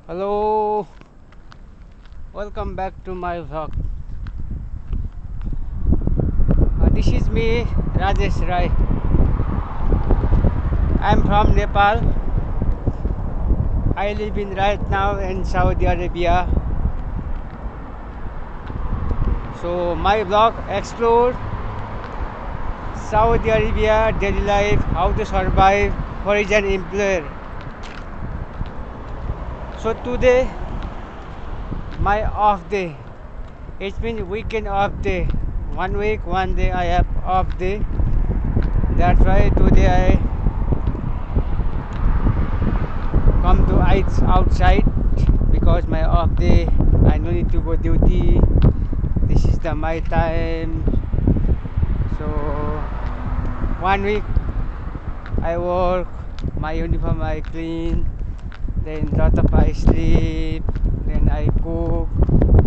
Hello, welcome back to my vlog. This is me, Rajesh Rai. I'm from Nepal. I live in right now in Saudi Arabia. So my vlog explore Saudi Arabia daily life, how to survive foreign employer. So today my off day. It means weekend off day. 1 week, 1 day I have off day. That's why today I come to outside because my off day. I no need to go duty. This is the my time. So 1 week I work. My uniform I clean. Then lot of I sleep. Then I cook.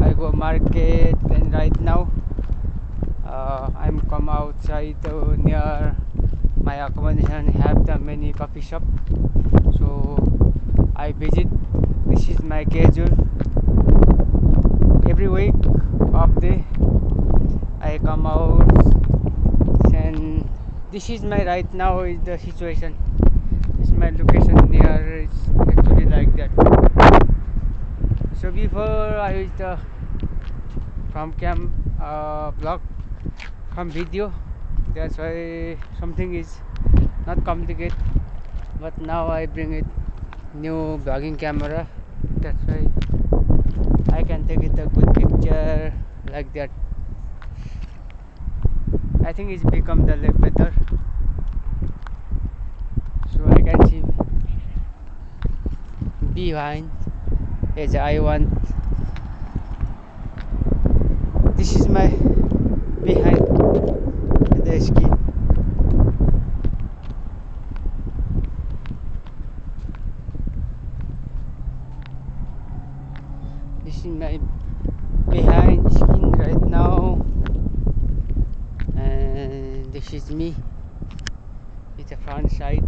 I go market. Then right now I'm come outside near my accommodation. Have the many coffee shop. So I visit. This is my schedule. Every week of day I come out, and this is my right now is the situation. This is my location near. It's actually like that. So before I used from cam vlog from video. That's why something is not complicated. But now I bring it new vlogging camera. That's why I can take it a good picture like that. I think it's become the better. So I can see behind as I want. This is my behind the skin. This is my behind skin right now, and this is me. It's the front side.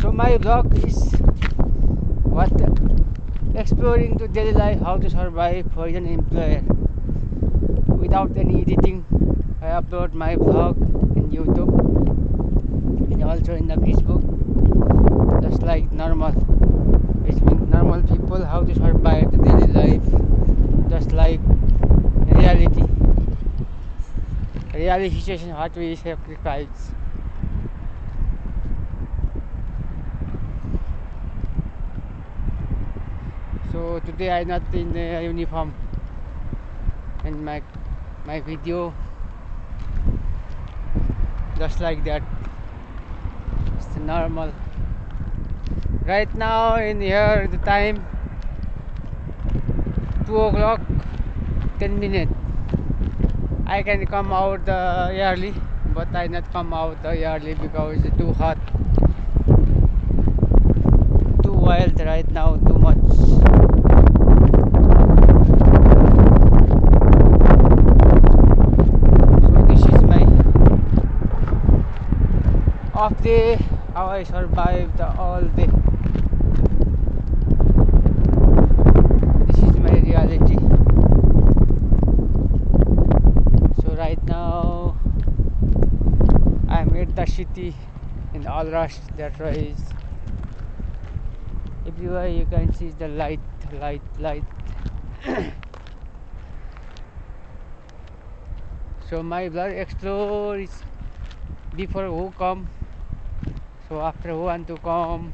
So my vlog is what exploring to daily life, how to survive for an employer without any editing. I upload my vlog in YouTube and also in the Facebook, just like normal. It's mean normal people how to survive the daily life, just like reality. Reality situation what we sacrifice. So today I not in uniform, and my video just like that. It's normal. Right now in here the time 2 o'clock 10 minutes. I can come out early, but I not come out early because it's too hot, too wild right now, too much. So this is my off day, how I survived all day. This is my reality. So right now I'm at the city in all rush. That is everywhere you can see the light. So my blood explore is before who come. So after who want to come.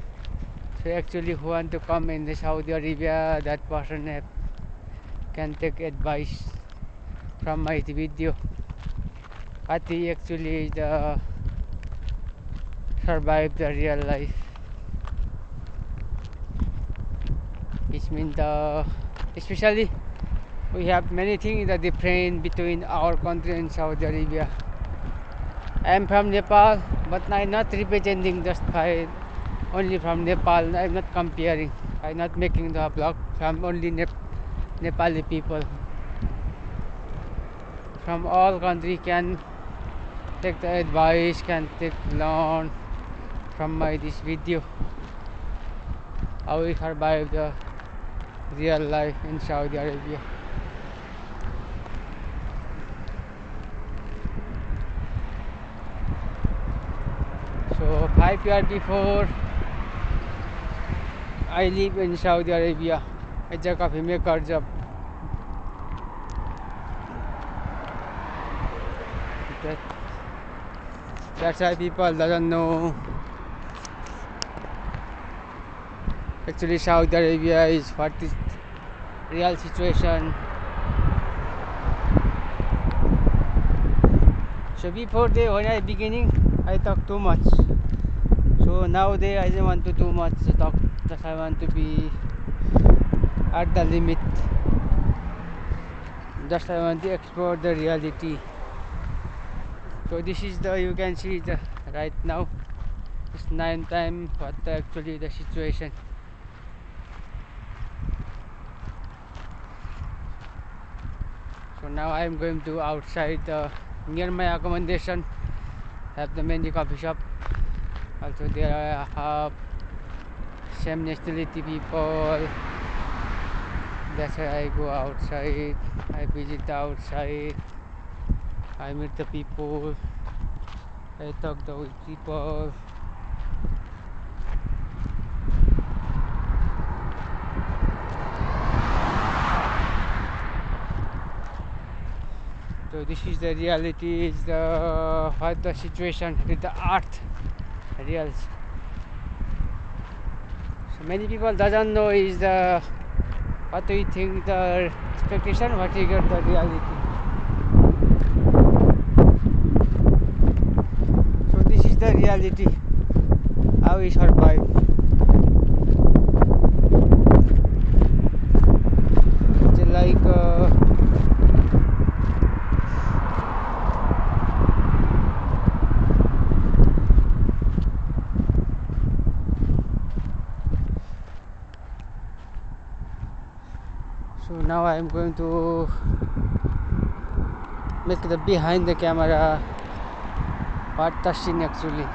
So actually who want to come in the Saudi Arabia, that person can take advice from my video. But he actually survive the real life. It means especially we have many things that different between our country and Saudi Arabia. I am from Nepal, but I am not representing just by only from Nepal. I am not comparing. I am not making the vlog from only Nepali people. From all country can take the advice, can take learn from my this video. how we survive the real life in Saudi Arabia. So 5 years before I live in Saudi Arabia, a जगह पे मैं कर जब that's why people doesn't know actually Saudi Arabia is what is real situation. So before when I beginning I talk too much. So nowadays I don't want to do much talk. Just I want to be at the limit. Just I want to explore the reality. So this is the you can see the right now. It's 9 time. What actually the situation. So now I am going to outside near my accommodation. Have the many coffee shop. Also there I have same nationality people. That's why I go outside. I visit the outside. I meet the people. I talk with people. So this is the reality. Is the what the situation with the art real. So many people doesn't know is the what do you think the expectation, what is the reality. So this is the reality, how we survive. It's like so now I am going to make the behind the camera what the scene actually.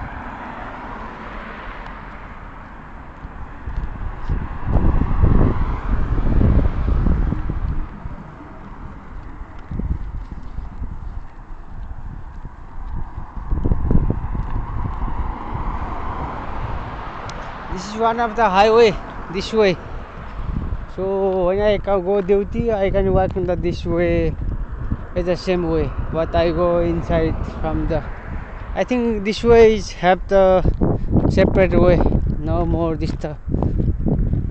This is one of the highway this way. So when I can go duty, I can walk in this way. It's the same way. But I go inside from the. I think this way is have the separate way. No more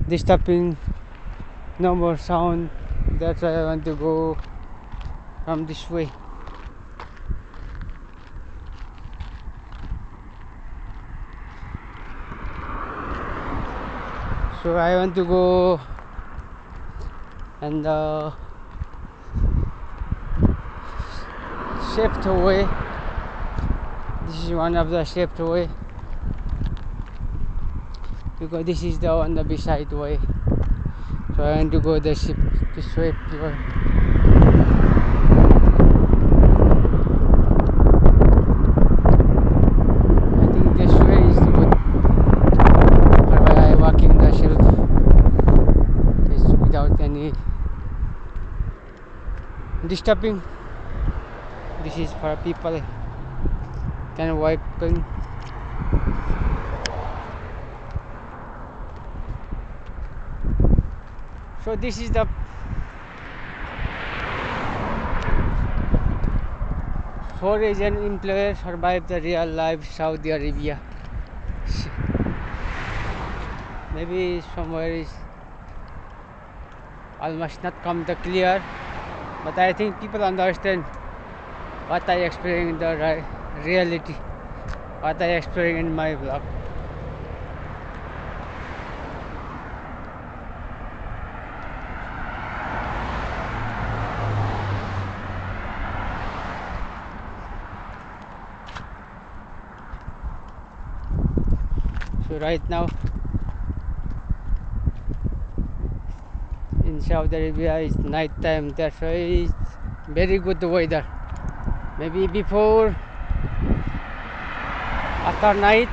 disturbing. No more sound. That's why I want to go from this way. So I want to go and safe way. This is one of the safe way because this is the on the beside way. So I want to go this way. I think this way is good. While I walking the shelf is without any disturbing. This is for people can walk in. So this is the four Asian employers survive the real life Saudi Arabia. Maybe somewhere is almost not come the clear, but I think people understand what I explain in the reality, what I explain in my vlog. So right now in Saudi Arabia it's night time, that's why it's very good weather. Maybe before after night